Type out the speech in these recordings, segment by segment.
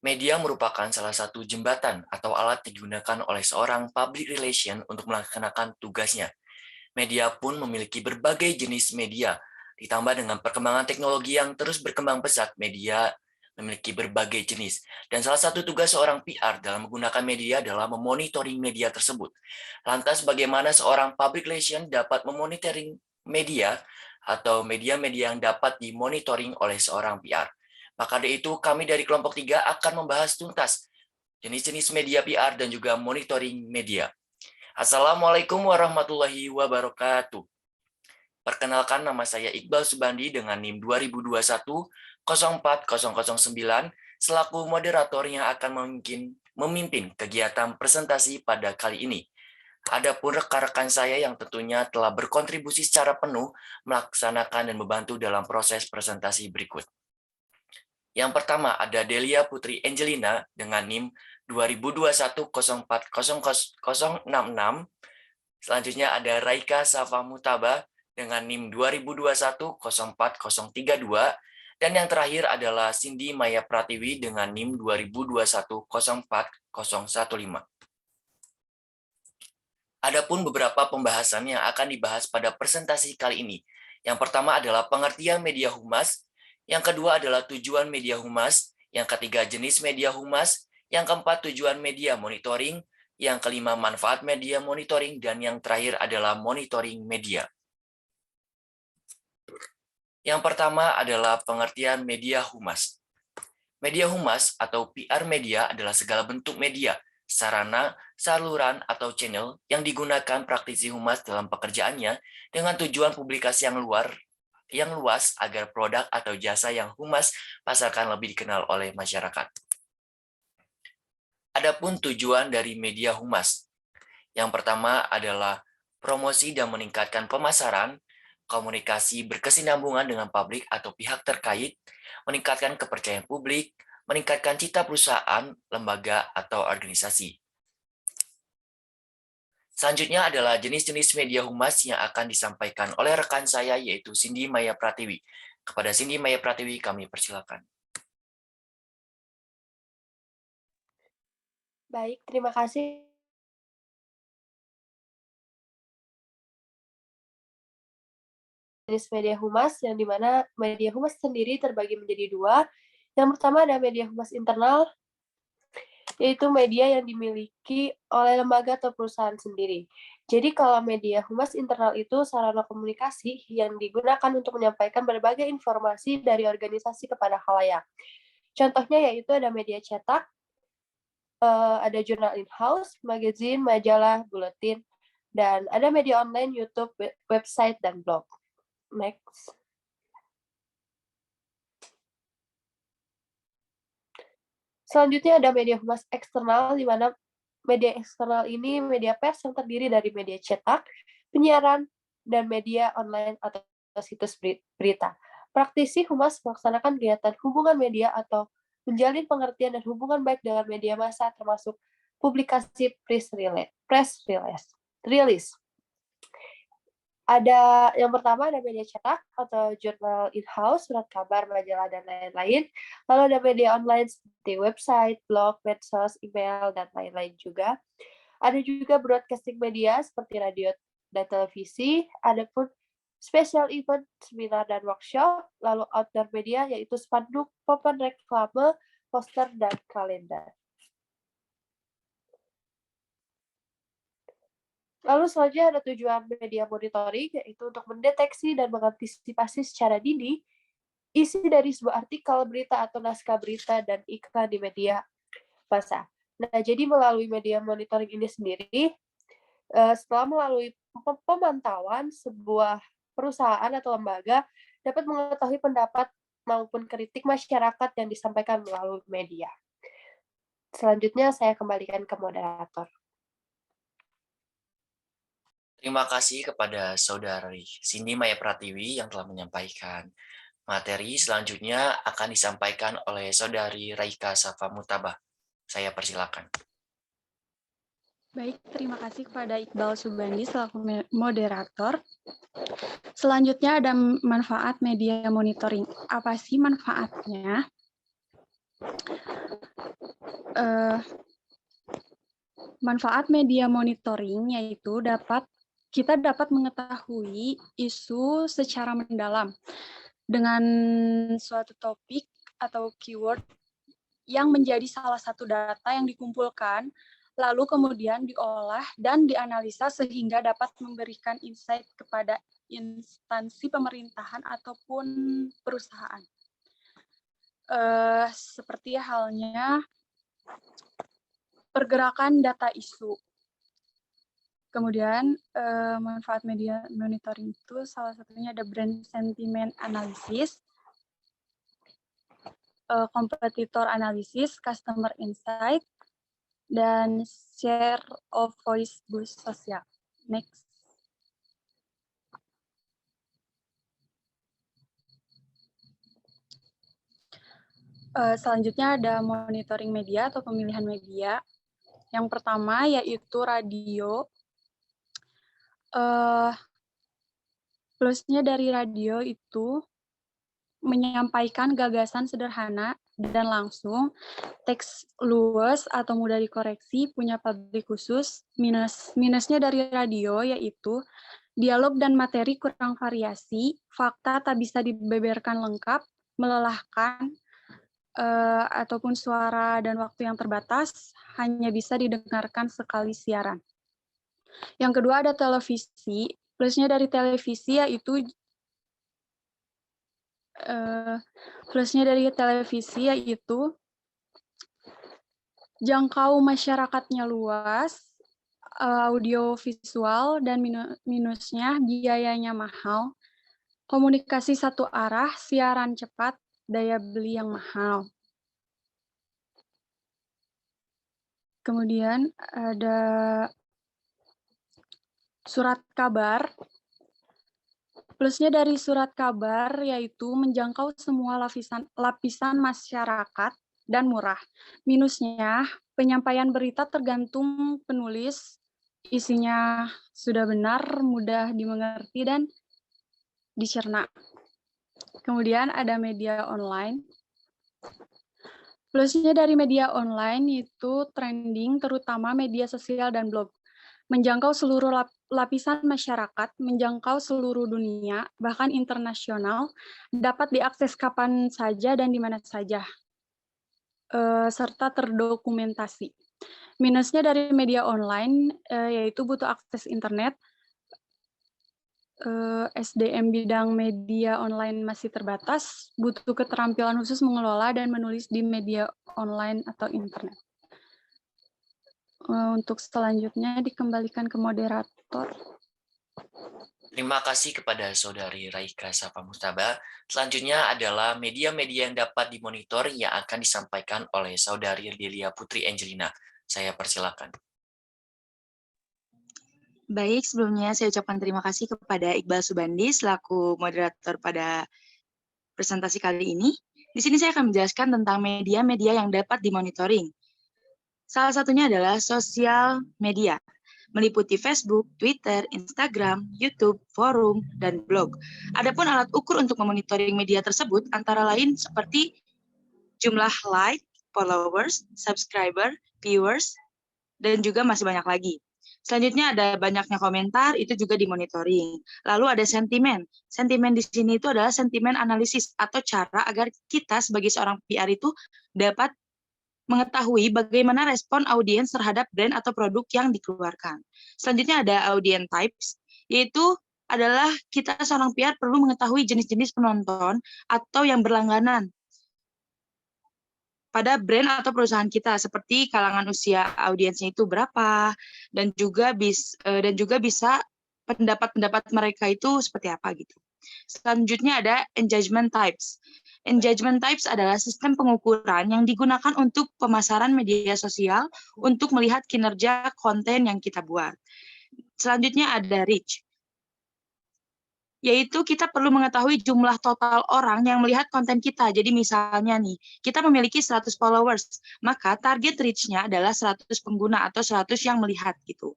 Media merupakan salah satu jembatan atau alat digunakan oleh seorang public relation untuk melaksanakan tugasnya. Media pun memiliki berbagai jenis media. Ditambah dengan perkembangan teknologi yang terus berkembang pesat, media memiliki berbagai jenis. Dan salah satu tugas seorang PR dalam menggunakan media adalah memonitoring media tersebut. Lantas bagaimana seorang public relation dapat memonitoring media atau media-media yang dapat dimonitoring oleh seorang PR? Maka dari itu kami dari kelompok 3 akan membahas tuntas jenis-jenis media PR dan juga monitoring media. Assalamualaikum warahmatullahi wabarakatuh. Perkenalkan, nama saya Iqbal Subandi dengan NIM 2021-04009 selaku moderator yang akan memimpin kegiatan presentasi pada kali ini. Adapun rekan-rekan saya yang tentunya telah berkontribusi secara penuh melaksanakan dan membantu dalam proses presentasi berikut. Yang pertama ada Delia Putri Angelina dengan NIM 2021-0400066. Selanjutnya ada Raika Safa Mutaba dengan NIM 2021-04032. Dan yang terakhir adalah Cindy Maya Pratiwi dengan NIM 2021-04015. Adapun beberapa pembahasan yang akan dibahas pada presentasi kali ini. Yang pertama adalah pengertian media humas, yang kedua adalah tujuan media humas, yang ketiga jenis media humas, yang keempat tujuan media monitoring, yang kelima manfaat media monitoring, dan yang terakhir adalah monitoring media. Yang pertama adalah pengertian media humas. Media humas atau PR media adalah segala bentuk media, sarana, saluran, atau channel yang digunakan praktisi humas dalam pekerjaannya dengan tujuan publikasi yang luas agar produk atau jasa yang humas pasarkan lebih dikenal oleh masyarakat. Adapun tujuan dari media humas. Yang pertama adalah promosi dan meningkatkan pemasaran, komunikasi berkesinambungan dengan publik atau pihak terkait, meningkatkan kepercayaan publik, meningkatkan citra perusahaan, lembaga, atau organisasi. Selanjutnya adalah jenis-jenis media humas yang akan disampaikan oleh rekan saya, yaitu Cindy Maya Pratiwi. Kepada Cindy Maya Pratiwi, kami persilakan. Baik, terima kasih. Jenis media humas, yang dimana media humas sendiri terbagi menjadi dua. Yang pertama ada media humas internal, yaitu media yang dimiliki oleh lembaga atau perusahaan sendiri. Jadi kalau media humas internal itu sarana komunikasi yang digunakan untuk menyampaikan berbagai informasi dari organisasi kepada khalayak. Contohnya yaitu ada media cetak, ada jurnal in-house, magazine, majalah, buletin, dan ada media online, YouTube, website, dan blog. Next. Selanjutnya ada media humas eksternal, di mana media eksternal ini media pers yang terdiri dari media cetak, penyiaran, dan media online atau situs berita. Praktisi humas melaksanakan kegiatan hubungan media atau menjalin pengertian dan hubungan baik dengan media massa termasuk publikasi press release. Ada yang pertama ada media cetak atau jurnal in-house, surat kabar, majalah, dan lain-lain. Lalu ada media online seperti website, blog, medsos, email, dan lain-lain juga. Ada juga broadcasting media seperti radio dan televisi. Ada pun special event, seminar, dan workshop. Lalu outdoor media yaitu spanduk, papan reklame, poster, dan kalender. Lalu selanjutnya ada tujuan media monitoring, yaitu untuk mendeteksi dan mengantisipasi secara dini isi dari sebuah artikel, berita, atau naskah berita dan iklan di media massa. Nah, jadi melalui media monitoring ini sendiri, setelah melalui pemantauan, sebuah perusahaan atau lembaga dapat mengetahui pendapat maupun kritik masyarakat yang disampaikan melalui media. Selanjutnya saya kembalikan ke moderator. Terima kasih kepada Saudari Cindy Maya Pratiwi yang telah menyampaikan. Materi selanjutnya akan disampaikan oleh Saudari Raika Safa Mutaba. Saya persilakan. Baik, terima kasih kepada Iqbal Subandi selaku moderator. Selanjutnya ada manfaat media monitoring. Apa sih manfaatnya? Eh, Manfaat media monitoring yaitu kita dapat mengetahui isu secara mendalam dengan suatu topik atau keyword yang menjadi salah satu data yang dikumpulkan, lalu kemudian diolah dan dianalisa sehingga dapat memberikan insight kepada instansi pemerintahan ataupun perusahaan. Seperti halnya pergerakan data isu. Kemudian manfaat media monitoring itu salah satunya ada brand sentiment analysis, competitor analysis, customer insight, dan share of voice boost sosial. Next. Selanjutnya ada monitoring media atau pemilihan media. Yang pertama yaitu radio. Plusnya dari radio itu menyampaikan gagasan sederhana dan langsung, teks luwes atau mudah dikoreksi, punya publik khusus. Minusnya dari radio yaitu dialog dan materi kurang variasi, fakta tak bisa dibeberkan lengkap, melelahkan, ataupun suara dan waktu yang terbatas, hanya bisa didengarkan sekali siaran. Yang kedua ada televisi. Plusnya dari televisi yaitu jangkau masyarakatnya luas, audio visual, dan minusnya biayanya mahal, komunikasi satu arah, siaran cepat, daya beli yang mahal. Kemudian ada surat kabar. Plusnya dari surat kabar yaitu menjangkau semua lapisan masyarakat dan murah. Minusnya penyampaian berita tergantung penulis, isinya sudah benar, mudah dimengerti, dan dicerna. Kemudian ada media online. Plusnya dari media online itu trending, terutama media sosial dan blog. Menjangkau seluruh lapisan masyarakat, menjangkau seluruh dunia, bahkan internasional, dapat diakses kapan saja dan di mana saja, serta terdokumentasi. Minusnya dari media online yaitu butuh akses internet, SDM bidang media online masih terbatas, butuh keterampilan khusus mengelola dan menulis di media online atau internet. Untuk selanjutnya dikembalikan ke moderator. Terima kasih kepada Saudari Raika Safa Mustaba. Selanjutnya adalah media-media yang dapat dimonitor yang akan disampaikan oleh Saudari Lilia Putri Angelina. Saya persilakan. Baik, sebelumnya saya ucapkan terima kasih kepada Iqbal Subandi selaku moderator pada presentasi kali ini. Di sini saya akan menjelaskan tentang media-media yang dapat dimonitoring. Salah satunya adalah sosial media, meliputi Facebook, Twitter, Instagram, YouTube, forum, dan blog. Adapun alat ukur untuk memonitoring media tersebut antara lain seperti jumlah like, followers, subscriber, viewers, dan juga masih banyak lagi. Selanjutnya ada banyaknya komentar, itu juga dimonitoring. Lalu ada sentimen. Sentimen di sini itu adalah sentimen analisis atau cara agar kita sebagai seorang PR itu dapat mengetahui bagaimana respon audiens terhadap brand atau produk yang dikeluarkan. Selanjutnya ada audience types, yaitu adalah kita seorang PR perlu mengetahui jenis-jenis penonton atau yang berlangganan pada brand atau perusahaan kita, seperti kalangan usia audiensnya itu berapa, dan juga bisa pendapat-pendapat mereka itu seperti apa gitu. Selanjutnya ada engagement types. Engagement types adalah sistem pengukuran yang digunakan untuk pemasaran media sosial untuk melihat kinerja konten yang kita buat. Selanjutnya ada reach, yaitu kita perlu mengetahui jumlah total orang yang melihat konten kita. Jadi misalnya nih, kita memiliki 100 followers, maka target reach-nya adalah 100 pengguna atau 100 yang melihat gitu.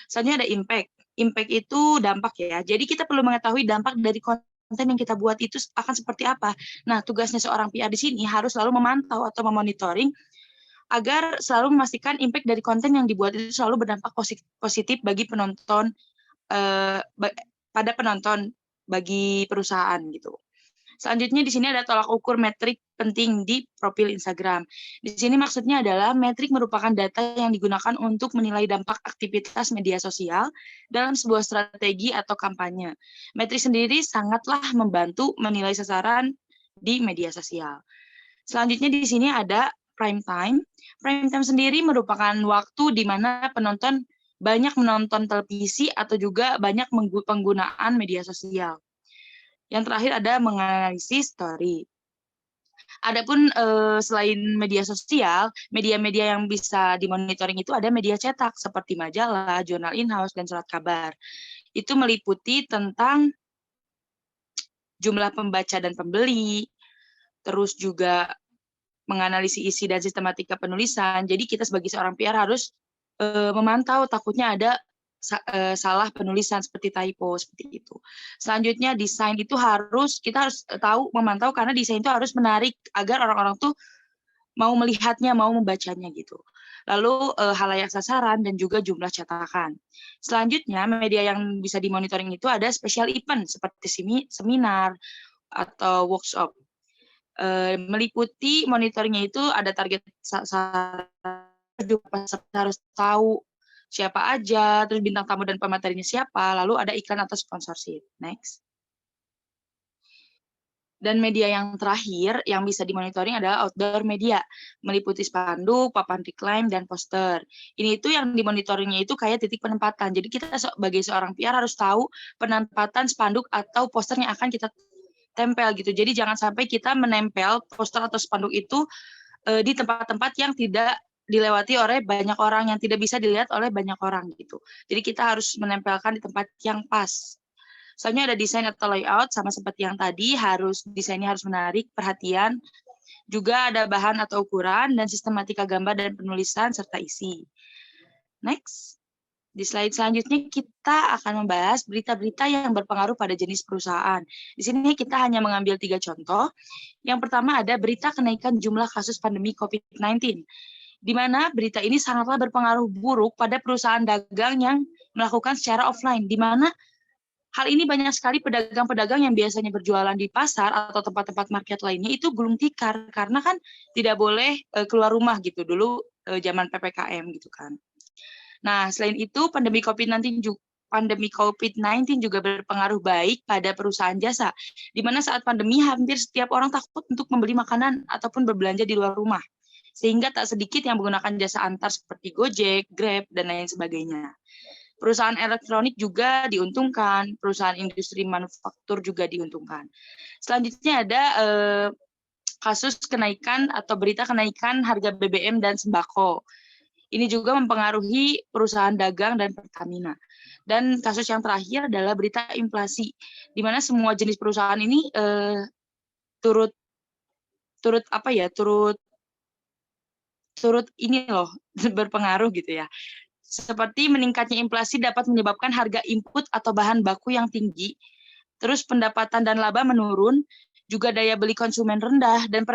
Selanjutnya ada impact. Impact itu dampak ya. Jadi kita perlu mengetahui dampak dari konten konten yang kita buat itu akan seperti apa. Nah, tugasnya seorang PR di sini harus selalu memantau atau memonitoring agar selalu memastikan impact dari konten yang dibuat itu selalu berdampak positif bagi penonton, pada penonton bagi perusahaan gitu. Selanjutnya di sini ada tolak ukur metrik penting di profil Instagram. Di sini maksudnya adalah metrik merupakan data yang digunakan untuk menilai dampak aktivitas media sosial dalam sebuah strategi atau kampanye. Metrik sendiri sangatlah membantu menilai sasaran di media sosial. Selanjutnya di sini ada prime time. Prime time sendiri merupakan waktu di mana penonton banyak menonton televisi atau juga banyak penggunaan media sosial. Yang terakhir ada menganalisis story. Adapun selain media sosial, media-media yang bisa dimonitoring itu ada media cetak seperti majalah, jurnal in-house, dan surat kabar. Itu meliputi tentang jumlah pembaca dan pembeli, terus juga menganalisis isi dan sistematika penulisan. Jadi kita sebagai seorang PR harus memantau, takutnya ada salah penulisan seperti typo seperti itu. Selanjutnya desain itu kita harus tahu memantau karena desain itu harus menarik agar orang-orang tuh mau melihatnya, mau membacanya gitu. Lalu halayak sasaran dan juga jumlah cetakan. Selanjutnya media yang bisa dimonitoring itu ada special event seperti seminar atau workshop. Meliputi monitoringnya itu ada target sasaran, harus tahu siapa aja, terus bintang tamu dan pematerinya siapa, lalu ada iklan atau sponsorship. Next. Dan media yang terakhir yang bisa dimonitoring adalah outdoor media, meliputi spanduk, papan reclaim, dan poster. Ini itu yang dimonitoringnya itu kayak titik penempatan. Jadi kita sebagai seorang PR harus tahu penempatan spanduk atau poster yang akan kita tempel gitu. Jadi jangan sampai kita menempel poster atau spanduk itu di tempat-tempat yang tidak dilewati oleh banyak orang, yang tidak bisa dilihat oleh banyak orang gitu. Jadi kita harus menempelkan di tempat yang pas. Soalnya ada desain atau layout sama seperti yang tadi, desainnya harus menarik perhatian. Juga ada bahan atau ukuran dan sistematika gambar dan penulisan serta isi. Next. Di slide selanjutnya kita akan membahas berita-berita yang berpengaruh pada jenis perusahaan. Di sini kita hanya mengambil 3 contoh. Yang pertama ada berita kenaikan jumlah kasus pandemi COVID-19. Di mana berita ini sangatlah berpengaruh buruk pada perusahaan dagang yang melakukan secara offline, di mana hal ini banyak sekali pedagang-pedagang yang biasanya berjualan di pasar atau tempat-tempat market lainnya itu gulung tikar, karena kan tidak boleh keluar rumah gitu, dulu zaman PPKM gitu kan. Nah, selain itu, pandemi COVID-19 juga berpengaruh baik pada perusahaan jasa, di mana saat pandemi hampir setiap orang takut untuk membeli makanan ataupun berbelanja di luar rumah, sehingga tak sedikit yang menggunakan jasa antar seperti Gojek, Grab, dan lain sebagainya. Perusahaan elektronik juga diuntungkan, perusahaan industri manufaktur juga diuntungkan. Selanjutnya ada kasus kenaikan atau berita kenaikan harga BBM dan sembako. Ini juga mempengaruhi perusahaan dagang dan Pertamina. Dan kasus yang terakhir adalah berita inflasi, di mana semua jenis perusahaan ini turut ini loh berpengaruh gitu ya. Seperti meningkatnya inflasi dapat menyebabkan harga input atau bahan baku yang tinggi, terus pendapatan dan laba menurun, juga daya beli konsumen rendah, dan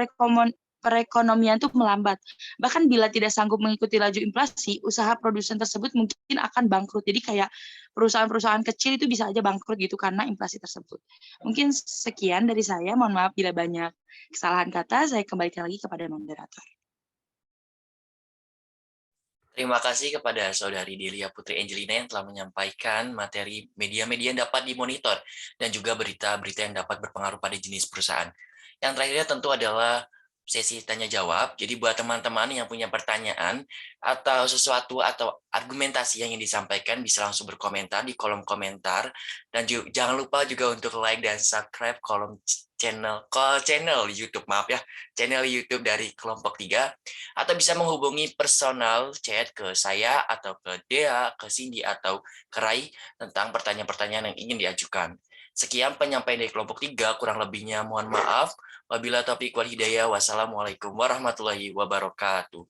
perekonomian itu melambat. Bahkan bila tidak sanggup mengikuti laju inflasi, usaha produsen tersebut mungkin akan bangkrut. Jadi kayak perusahaan-perusahaan kecil itu bisa aja bangkrut gitu karena inflasi tersebut. Mungkin sekian dari saya, mohon maaf bila banyak kesalahan kata, saya kembalikan lagi kepada moderator. Terima kasih kepada Saudari Delia Putri Angelina yang telah menyampaikan materi media-media yang dapat dimonitor dan juga berita-berita yang dapat berpengaruh pada jenis perusahaan. Yang terakhirnya tentu adalah sesi tanya jawab. Jadi buat teman-teman yang punya pertanyaan atau sesuatu atau argumentasi yang ingin disampaikan bisa langsung berkomentar di kolom komentar, dan jangan lupa juga untuk like dan subscribe channel YouTube, channel YouTube dari Kelompok 3, atau bisa menghubungi personal chat ke saya atau ke Dea, ke Cindy atau ke Rai tentang pertanyaan-pertanyaan yang ingin diajukan. Sekian penyampaian dari Kelompok 3, kurang lebihnya mohon maaf. Wabillahi taufiq wal hidayah. Wassalamualaikum warahmatullahi wabarakatuh.